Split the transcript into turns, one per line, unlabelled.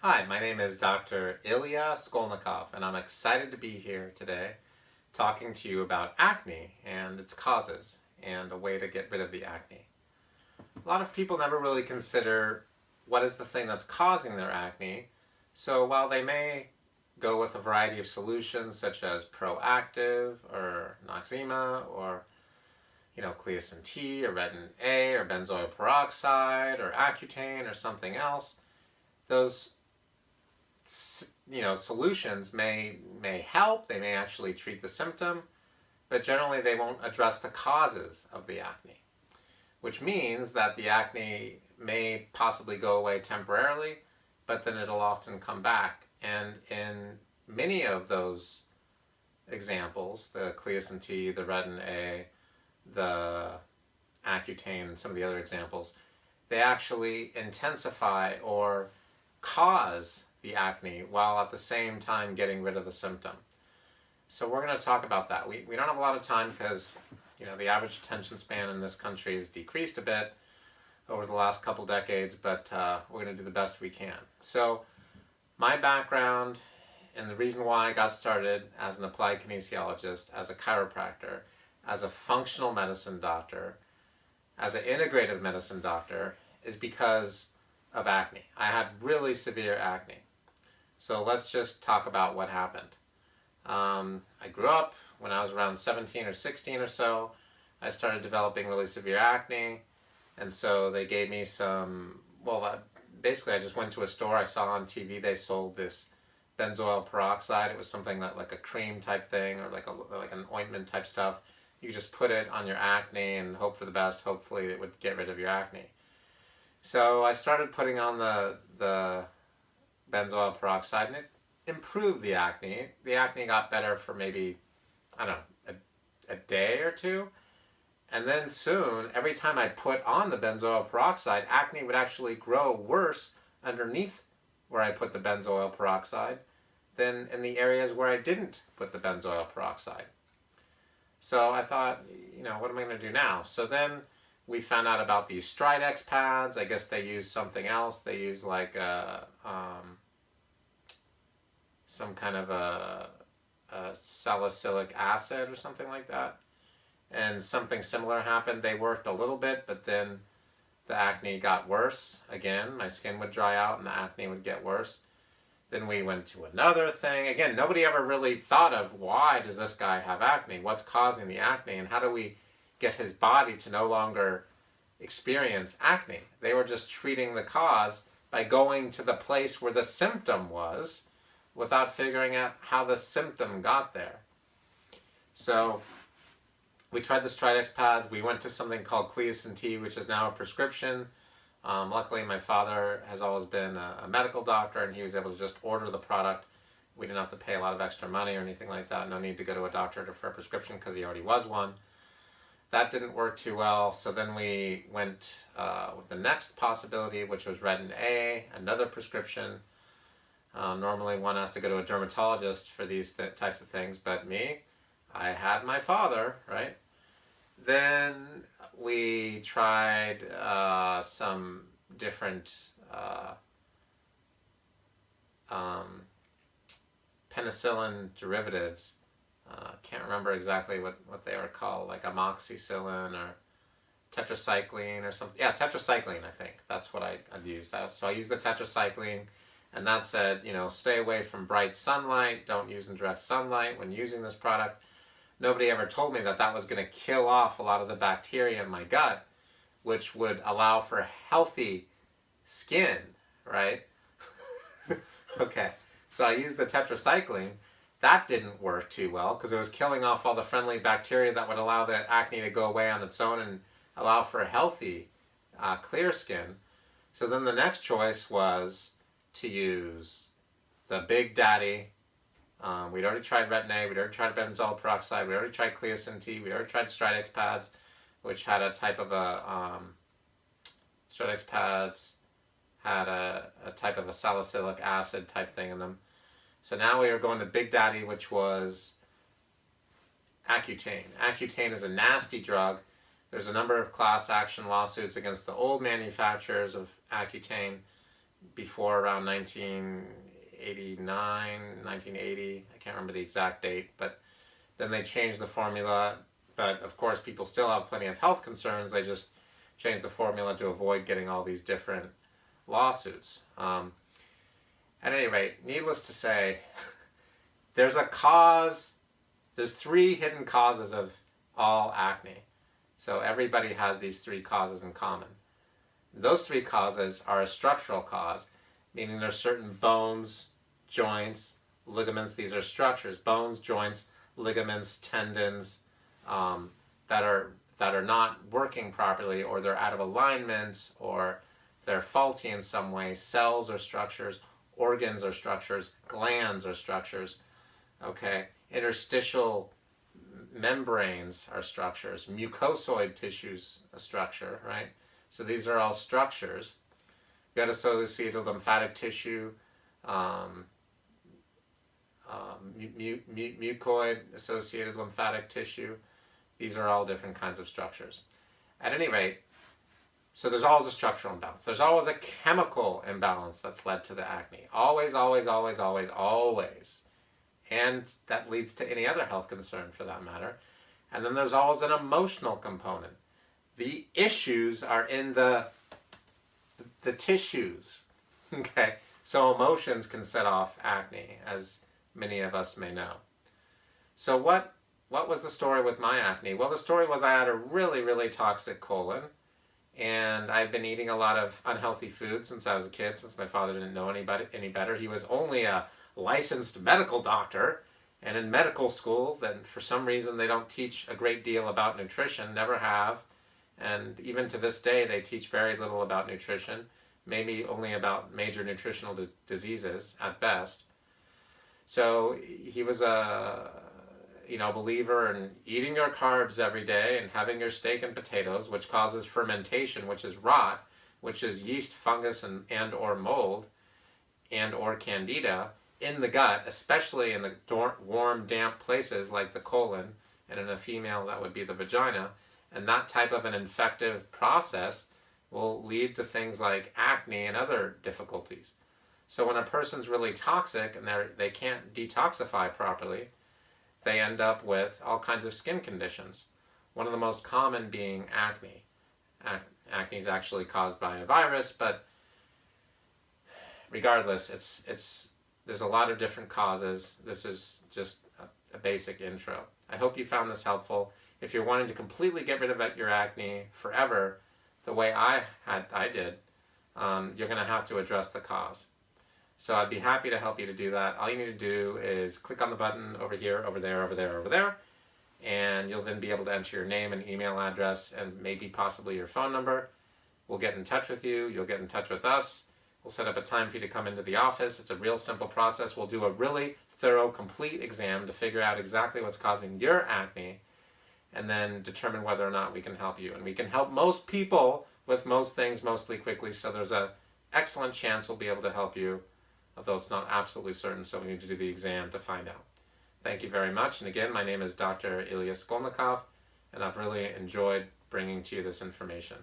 Hi, my name is Dr. Ilya Skolnikov, and I'm excited to be here today talking to you about acne and its causes and a way to get rid of the acne. A lot of people never really consider what is the thing that's causing their acne, so while they may go with a variety of solutions such as Proactive or Noxzema or Cleocin T or Retin A or Benzoyl Peroxide or Accutane or something else, those solutions may help, they may actually treat the symptom, but generally they won't address the causes of the acne, which means that the acne may possibly go away temporarily, but then it'll often come back. And in many of those examples, the Cleocin T, the Retin A, the Accutane, and some of the other examples, they actually intensify or cause the acne while at the same time getting rid of the symptom. So we're going to talk about that. We don't have a lot of time because the average attention span in this country has decreased a bit over the last couple decades, but we're going to do the best we can. So my background and the reason why I got started as an applied kinesiologist, as a chiropractor, as a functional medicine doctor, as an integrative medicine doctor, is because of acne. I had really severe acne. So let's just talk about what happened. I grew up when I was around 17 or 16 or so. I started developing really severe acne, and so they gave me basically I just went to a store. I saw on TV they sold this benzoyl peroxide. It was something like a cream type thing or like an ointment type stuff. You just put it on your acne and hope for the best. Hopefully it would get rid of your acne. So I started putting on the benzoyl peroxide, and it improved the acne. The acne got better for maybe, I don't know, a day or two. And then soon, every time I put on the benzoyl peroxide, acne would actually grow worse underneath where I put the benzoyl peroxide than in the areas where I didn't put the benzoyl peroxide. So I thought, what am I going to do now? So then we found out about these Stridex pads. I guess they use something else. They use like some kind of a salicylic acid or something like that. And something similar happened. They worked a little bit, but then the acne got worse. Again, my skin would dry out and the acne would get worse. Then we went to another thing. Again, nobody ever really thought of why does this guy have acne? What's causing the acne? And how do we get his body to no longer experience acne? They were just treating the cause by going to the place where the symptom was without figuring out how the symptom got there. So we tried the Stridex pads. We went to something called Cleocin T, which is now a prescription. Luckily, my father has always been a medical doctor, and he was able to just order the product. We didn't have to pay a lot of extra money or anything like that. No need to go to a doctor for a prescription because he already was one. That didn't work too well, so then we went with the next possibility, which was Retin A, another prescription. Normally one has to go to a dermatologist for these types of things, but me, I had my father, right? Then we tried some different penicillin derivatives. Can't remember exactly what they were called, like amoxicillin or tetracycline or something. Yeah, tetracycline, I think. That's what I'd used. So I used the tetracycline, and that said, stay away from bright sunlight. Don't use in direct sunlight when using this product. Nobody ever told me that that was going to kill off a lot of the bacteria in my gut, which would allow for healthy skin, right? Okay, so I used the tetracycline. That didn't work too well because it was killing off all the friendly bacteria that would allow the acne to go away on its own and allow for healthy, clear skin. So then the next choice was to use the Big Daddy. We'd already tried Retin A, we'd already tried benzoyl peroxide, we'd already tried Cleocin T, we'd already tried Stridex pads, which had a type of Stridex pads had a type of a salicylic acid type thing in them. So now we are going to Big Daddy, which was Accutane. Accutane is a nasty drug. There's a number of class action lawsuits against the old manufacturers of Accutane before around 1989, 1980. I can't remember the exact date, but then they changed the formula. But of course, people still have plenty of health concerns. They just changed the formula to avoid getting all these different lawsuits. At any rate, needless to say, there's a cause, there's 3 hidden causes of all acne. So everybody has these 3 causes in common. Those 3 causes are a structural cause, meaning there's certain bones, joints, ligaments. These are structures, bones, joints, ligaments, tendons that are not working properly, or they're out of alignment, or they're faulty in some way. Cells are structures, organs are structures, glands are structures. Okay, interstitial membranes are structures, mucosoid tissues a structure, right? So these are all structures. Gut associated lymphatic tissue, mucoid associated lymphatic tissue. These are all different kinds of structures. At any rate, so there's always a structural imbalance. There's always a chemical imbalance that's led to the acne. Always, always, always, always, always. And that leads to any other health concern for that matter. And then there's always an emotional component. The issues are in the tissues. Okay, so emotions can set off acne, as many of us may know. So what was the story with my acne? Well, the story was I had a really, really toxic colon, and I've been eating a lot of unhealthy food since I was a kid, since my father didn't know any better. He was only a licensed medical doctor, and in medical school, then for some reason they don't teach a great deal about nutrition, never have, and even to this day they teach very little about nutrition, maybe only about major nutritional diseases at best. So he was a believer in eating your carbs every day and having your steak and potatoes, which causes fermentation, which is rot, which is yeast, fungus, and or mold, and or candida in the gut, especially in the warm, damp places like the colon, and in a female that would be the vagina. And that type of an infective process will lead to things like acne and other difficulties. So when a person's really toxic and they can't detoxify properly, they end up with all kinds of skin conditions. One of the most common being acne. Acne is actually caused by a virus, but regardless, there's a lot of different causes. This is just a basic intro. I hope you found this helpful. If you're wanting to completely get rid of your acne forever, the way I did, you're going to have to address the cause. So I'd be happy to help you to do that. All you need to do is click on the button over here, over there, over there, over there, and you'll then be able to enter your name and email address and maybe possibly your phone number. We'll get in touch with you. You'll get in touch with us. We'll set up a time for you to come into the office. It's a real simple process. We'll do a really thorough, complete exam to figure out exactly what's causing your acne, and then determine whether or not we can help you. And we can help most people with most things mostly quickly, so there's an excellent chance we'll be able to help you, although it's not absolutely certain, so we need to do the exam to find out. Thank you very much. And again, my name is Dr. Ilya Skolnikov, and I've really enjoyed bringing to you this information.